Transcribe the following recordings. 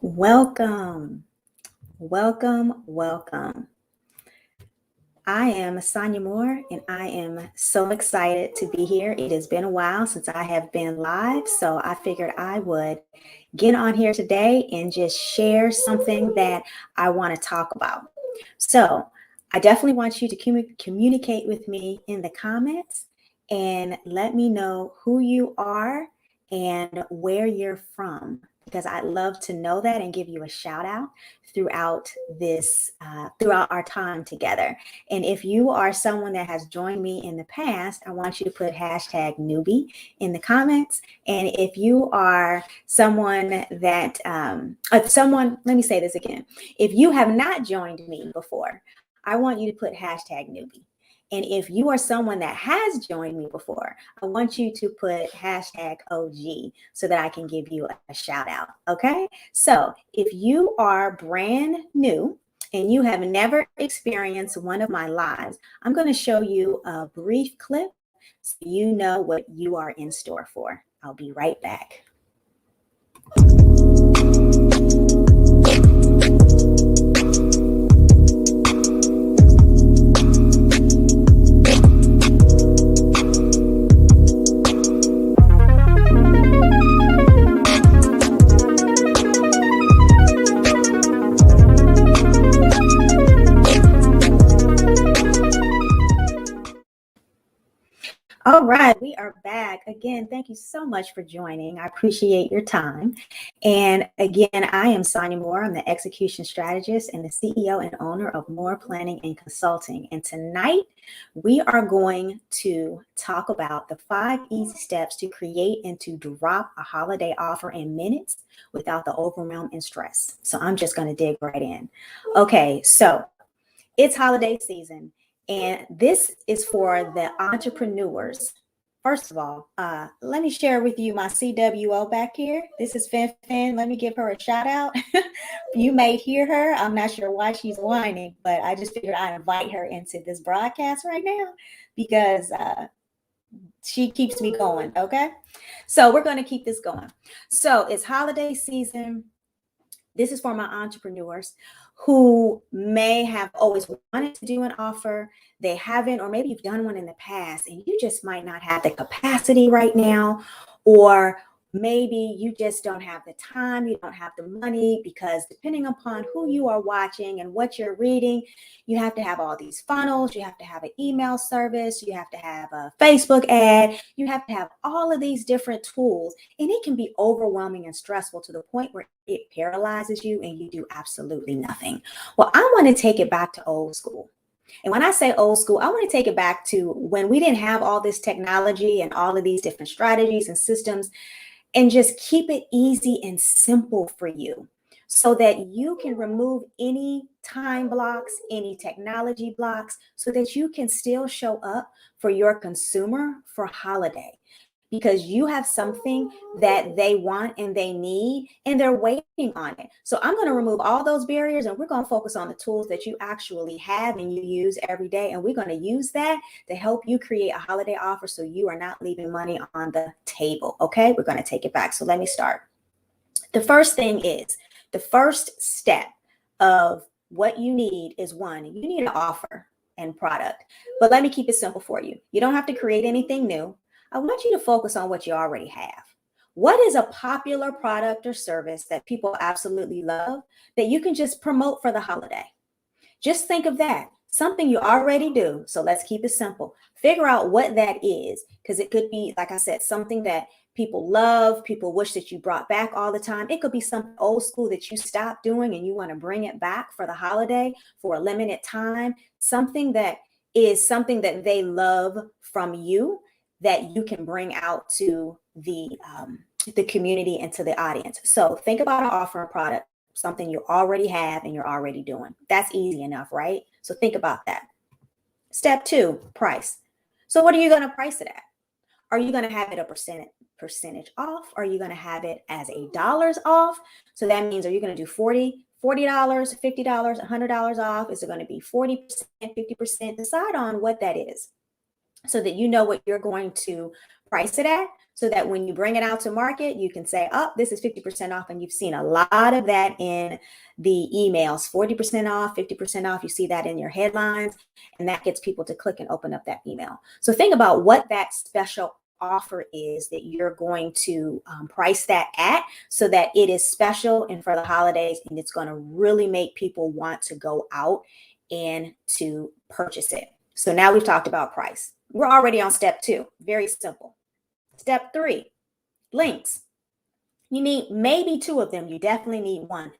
Welcome, welcome. I am Sonia Moore and I am so excited to be here. It has been a while since I have been live, so I figured I would get on here today and just share something that I want to talk about. So, I definitely want you to communicate with me in the comments and let me know who you are and where you're from because I'd love to know that and give you a shout out throughout throughout our time together. And if you are someone that has joined me in the past, I want you to put hashtag newbie in the comments. And if you are someone that, let me say this again. If you have not joined me before, I want you to put hashtag newbie. And if you are someone that has joined me before, I want you to put hashtag OG so that I can give you a shout out. Okay. So if you are brand new and you have never experienced one of my lives, I'm going to show you a brief clip so you know what you are in store for. I'll be right back. All right, we are back. Again, thank you so much for joining. I appreciate your time. And again, I am Sonia Moore. I'm the execution strategist and the CEO and owner of Moore Planning and Consulting. And tonight, we are going to talk about the 5 easy steps to create and to drop a holiday offer in minutes without the overwhelm and stress. So I'm just going to dig right in. Okay, so it's holiday season. And this is for the entrepreneurs. First of all, let me share with you my CWO back here. This is Fin Fin. Let me give her a shout out. You may hear her. I'm not sure why she's whining, but I just figured I'd invite her into this broadcast right now because she keeps me going. Okay. So we're going to keep this going. So it's holiday season. This is for my entrepreneurs who may have always wanted to do an offer. They haven't, or maybe you've done one in the past and you just might not have the capacity right now, or maybe you just don't have the time, you don't have the money, because depending upon who you are watching and what you're reading, you have to have all these funnels, you have to have an email service, you have to have a Facebook ad, you have to have all of these different tools, and it can be overwhelming and stressful to the point where it paralyzes you and you do absolutely nothing. Well, I want to take it back to old school. And when I say old school, I want to take it back to when we didn't have all this technology and all of these different strategies and systems, and just keep it easy and simple for you so that you can remove any time blocks, any technology blocks, so that you can still show up for your consumer for holiday, because you have something that they want and they need and they're waiting on it. So I'm going to remove all those barriers and we're going to focus on the tools that you actually have and you use every day. And we're going to use that to help you create a holiday offer so you are not leaving money on the table. Okay, we're going to take it back. So let me start. The first thing is, the first step of what you need is, one, you need an offer and product. But let me keep it simple for you. You don't have to create anything new. I want you to focus on what you already have. What is a popular product or service that people absolutely love that you can just promote for the holiday? Just think of that. Something you already do. So let's keep it simple. Figure out what that is, because it could be, like I said, something that people love, people wish that you brought back all the time. It could be something old school that you stopped doing and you want to bring it back for the holiday for a limited time. Something that is something that they love from you that you can bring out to the community and to the audience. So think about an offer and product, something you already have and you're already doing. That's easy enough, right? So think about that. Step 2, price. So what are you going to price it at? Are you going to have it a percentage off? Are you going to have it as a dollars off? So that means, are you going to do $40, $50, $100 off? Is it going to be 40%, 50%? Decide on what that is so that you know what you're going to price it at, so that when you bring it out to market, you can say, oh, this is 50% off. And you've seen a lot of that in the emails, 40% off, 50% off. You see that in your headlines, and that gets people to click and open up that email. So think about what that special offer is that you're going to price that at, so that it is special and for the holidays, and it's going to really make people want to go out and to purchase it. So now we've talked about price. We're already on step 2. Very simple. Step 3, links. You need maybe 2 of them. You definitely need 1.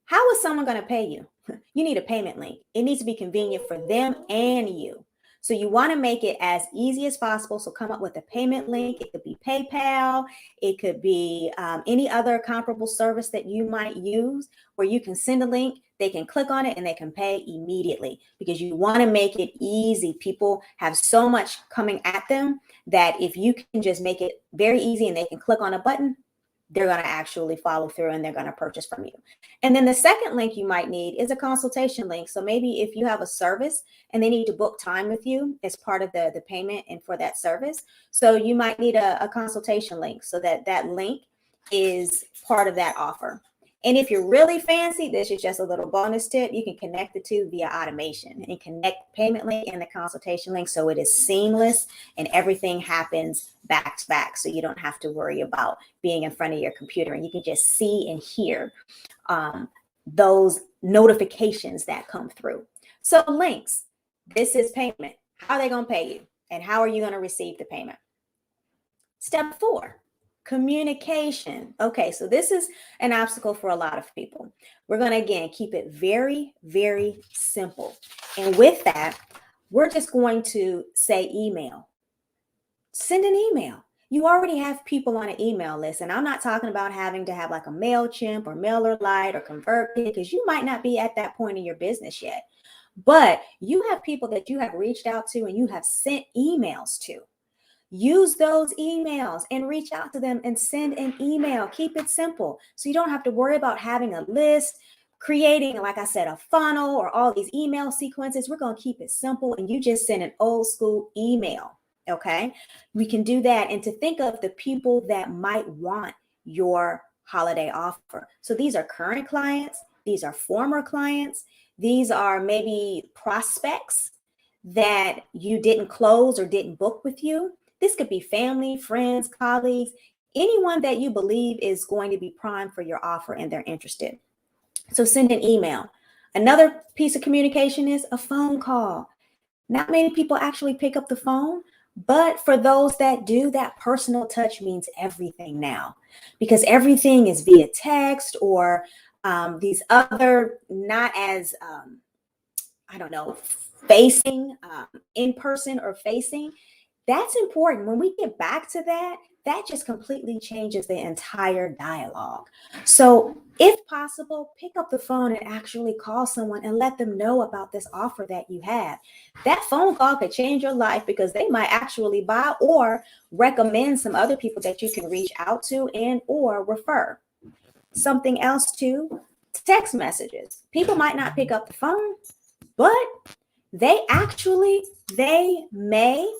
How is someone going to pay you? You need a payment link. It needs to be convenient for them and you. So you want to make it as easy as possible. So come up with a payment link. It could be PayPal. It could be any other comparable service that you might use, where you can send a link, they can click on it, and they can pay immediately, because you want to make it easy. People have so much coming at them that if you can just make it very easy and they can click on a button, they're going to actually follow through and they're going to purchase from you. And then the second link you might need is a consultation link. So maybe if you have a service and they need to book time with you as part of the payment and for that service, so you might need a consultation link, so that link is part of that offer. And if you're really fancy, this is just a little bonus tip. You can connect the two via automation and connect the payment link and the consultation link, so it is seamless and everything happens back to back. So you don't have to worry about being in front of your computer, and you can just see and hear those notifications that come through. So links, this is payment. How are they going to pay you? And how are you going to receive the payment? Step 4. Communication. Okay, so this is an obstacle for a lot of people. We're going to, again, keep it very, very simple. And with that, we're just going to say email. Send an email. You already have people on an email list. And I'm not talking about having to have like a MailChimp or MailerLite or ConvertKit, because you might not be at that point in your business yet. But you have people that you have reached out to and you have sent emails to. Use those emails and reach out to them and send an email. Keep it simple, so you don't have to worry about having a list, creating, like I said, a funnel or all these email sequences. We're going to keep it simple, and you just send an old school email. Okay, we can do that. And to think of the people that might want your holiday offer. So these are current clients. These are former clients. These are maybe prospects that you didn't close or didn't book with you. This could be family, friends, colleagues, anyone that you believe is going to be prime for your offer and they're interested. So send an email. Another piece of communication is a phone call. Not many people actually pick up the phone, but for those that do, that personal touch means everything now, because everything is via text or these other not as, facing in person or facing. That's important. When we get back to that, that just completely changes the entire dialogue. So if possible, pick up the phone and actually call someone and let them know about this offer that you have. That phone call could change your life, because they might actually buy or recommend some other people that you can reach out to and or refer. Something else too, text messages. People might not pick up the phone, but they may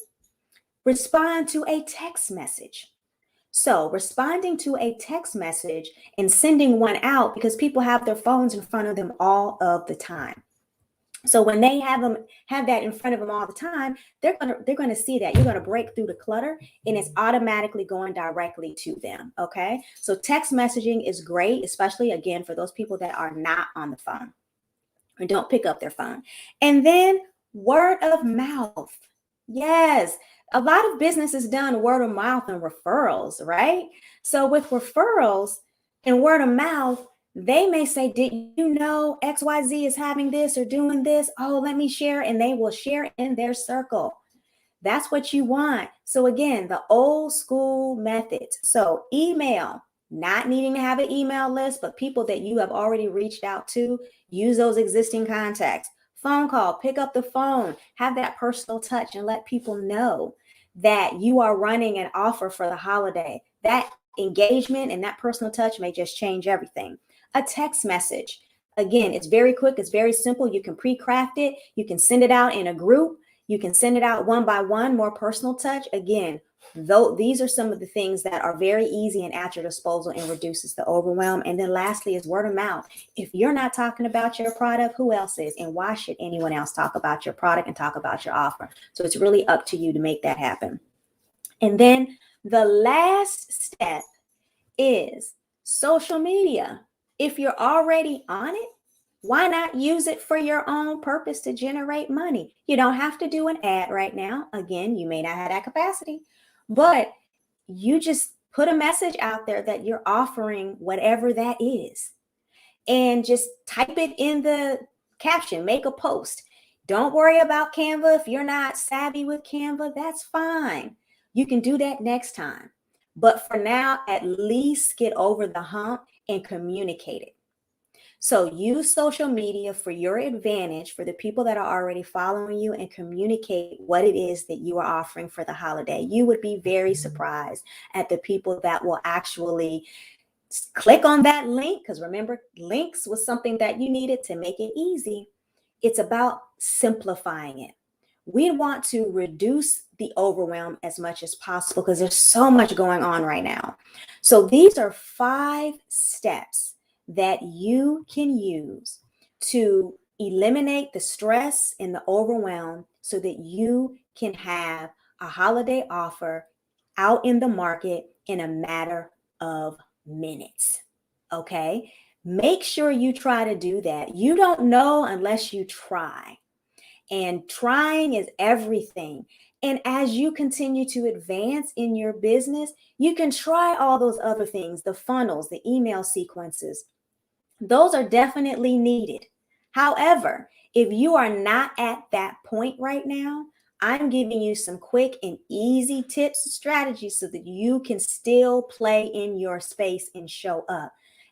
respond to a text message. So responding to a text message and sending one out, because people have their phones in front of them all of the time. So when they have that in front of them all the time, they're going to see that. You're going to break through the clutter, and it's automatically going directly to them. Okay. So text messaging is great, especially again for those people that are not on the phone or don't pick up their phone. And then word of mouth. Yes. A lot of business is done word of mouth and referrals, right? So with referrals and word of mouth, they may say, did you know XYZ is having this or doing this? Oh, let me share. And they will share in their circle. That's what you want. So again, the old school methods. So email, not needing to have an email list, but people that you have already reached out to, use those existing contacts. Phone call, pick up the phone, have that personal touch and let people know that you are running an offer for the holiday. That engagement and that personal touch may just change everything. A text message. Again, it's very quick. It's very simple. You can pre-craft it. You can send it out in a group. You can send it out one by one, more personal touch. Again, Though these are some of the things that are very easy and at your disposal and reduces the overwhelm. And then lastly is word of mouth. If you're not talking about your product, who else is? And why should anyone else talk about your product and talk about your offer? So it's really up to you to make that happen. And then the last step is social media. If you're already on it, why not use it for your own purpose to generate money? You don't have to do an ad right now. Again, you may not have that capacity, but you just put a message out there that you're offering whatever that is, and just type it in the caption, make a post. Don't worry about Canva. If you're not savvy with Canva, that's fine. You can do that next time. But for now, at least get over the hump and communicate it. So use social media for your advantage for the people that are already following you, and communicate what it is that you are offering for the holiday. You would be very surprised at the people that will actually click on that link, because remember, links was something that you needed to make it easy. It's about simplifying it. We want to reduce the overwhelm as much as possible because there's so much going on right now. So these are 5 steps that you can use to eliminate the stress and the overwhelm so that you can have a holiday offer out in the market in a matter of minutes. Okay? Make sure you try to do that. You don't know unless you try. And trying is everything. And as you continue to advance in your business, you can try all those other things, the funnels, the email sequences. Those are definitely needed. However, if you are not at that point right now, I'm giving you some quick and easy tips and strategies so that you can still play in your space and show up.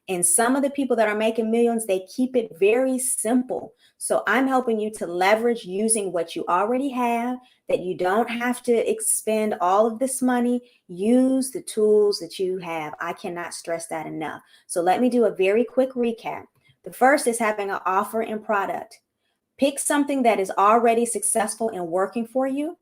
And some of the people that are making millions, they keep it very simple. So I'm helping you to leverage using what you already have, that you don't have to expend all of this money. Use the tools that you have. I cannot stress that enough. So let me do a very quick recap. The first is having an offer and product. Pick something that is already successful and working for you.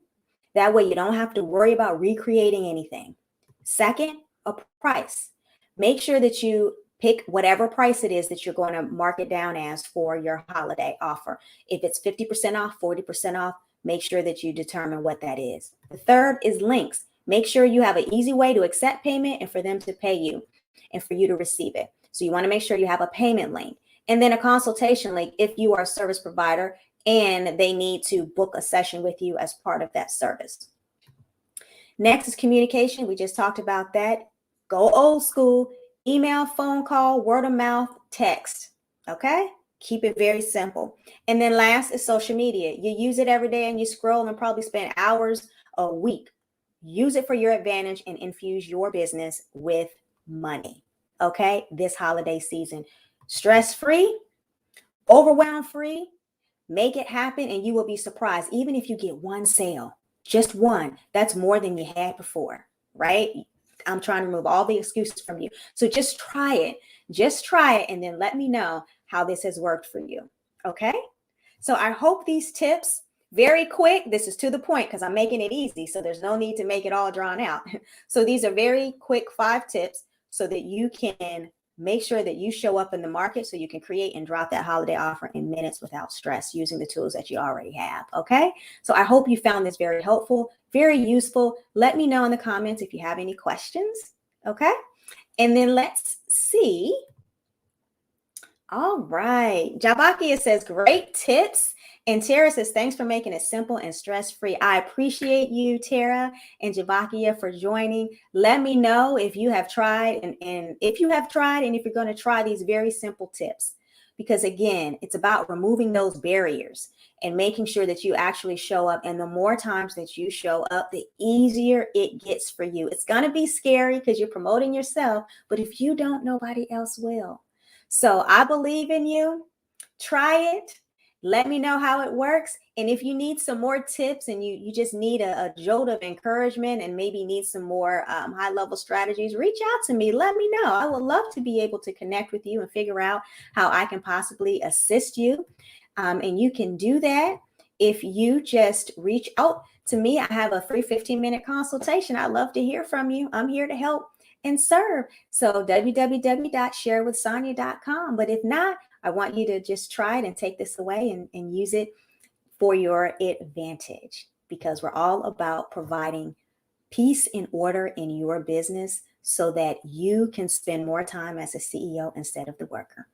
That way you don't have to worry about recreating anything. Second, a price. Make sure that you pick whatever price it is that you're going to mark it down as for your holiday offer. If it's 50% off, 40% off, make sure that you determine what that is. The third is links. Make sure you have an easy way to accept payment and for them to pay you and for you to receive it. So you want to make sure you have a payment link. And then a consultation link if you are a service provider and they need to book a session with you as part of that service. Next is communication. We just talked about that. Go old school. Email, phone call, word of mouth, text. Okay? Keep it very simple. And then last is social media. You use it every day and you scroll and probably spend hours a week. Use it for your advantage and infuse your business with money. Okay? This holiday season. Stress-free, overwhelm-free. Make it happen and you will be surprised. Even if you get one sale, just one, that's more than you had before, right? I'm trying to remove all the excuses from you. So just try it. Just try it and then let me know how this has worked for you. Okay? So I hope these tips, very quick. This is to the point because I'm making it easy. So there's no need to make it all drawn out. So these are very quick 5 tips so that you can make sure that you show up in the market so you can create and drop that holiday offer in minutes without stress using the tools that you already have. Okay. So I hope you found this very helpful, very useful. Let me know in the comments if you have any questions. Okay. And then let's see. All right. Jabakia says, great tips. And Tara says, thanks for making it simple and stress-free. I appreciate you, Tara and Jabakia, for joining. Let me know if you have tried and if you have tried and if you're going to try these very simple tips. Because again, it's about removing those barriers and making sure that you actually show up. And the more times that you show up, the easier it gets for you. It's going to be scary because you're promoting yourself, but if you don't, nobody else will. So I believe in you. Try it. Let me know how it works. And if you need some more tips and you just need a jolt of encouragement and maybe need some more high-level strategies, reach out to me. Let me know. I would love to be able to connect with you and figure out how I can possibly assist you. And you can do that if you just reach out to me, I have a free 15-minute consultation. I'd love to hear from you. I'm here to help and serve. So www.sharewithsonia.com. But if not, I want you to just try it and take this away and use it for your advantage, because we're all about providing peace and order in your business so that you can spend more time as a CEO instead of the worker.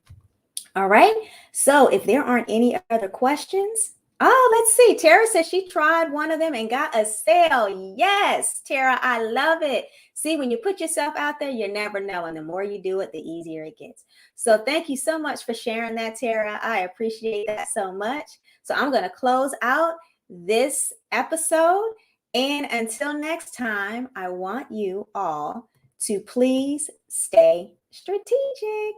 All right. So if there aren't any other questions, let's see. Tara says she tried one of them and got a sale. Yes, Tara, I love it. See, when you put yourself out there, you never know. And the more you do it, the easier it gets. So thank you so much for sharing that, Tara. I appreciate that so much. So I'm going to close out this episode. And until next time, I want you all to please stay strategic.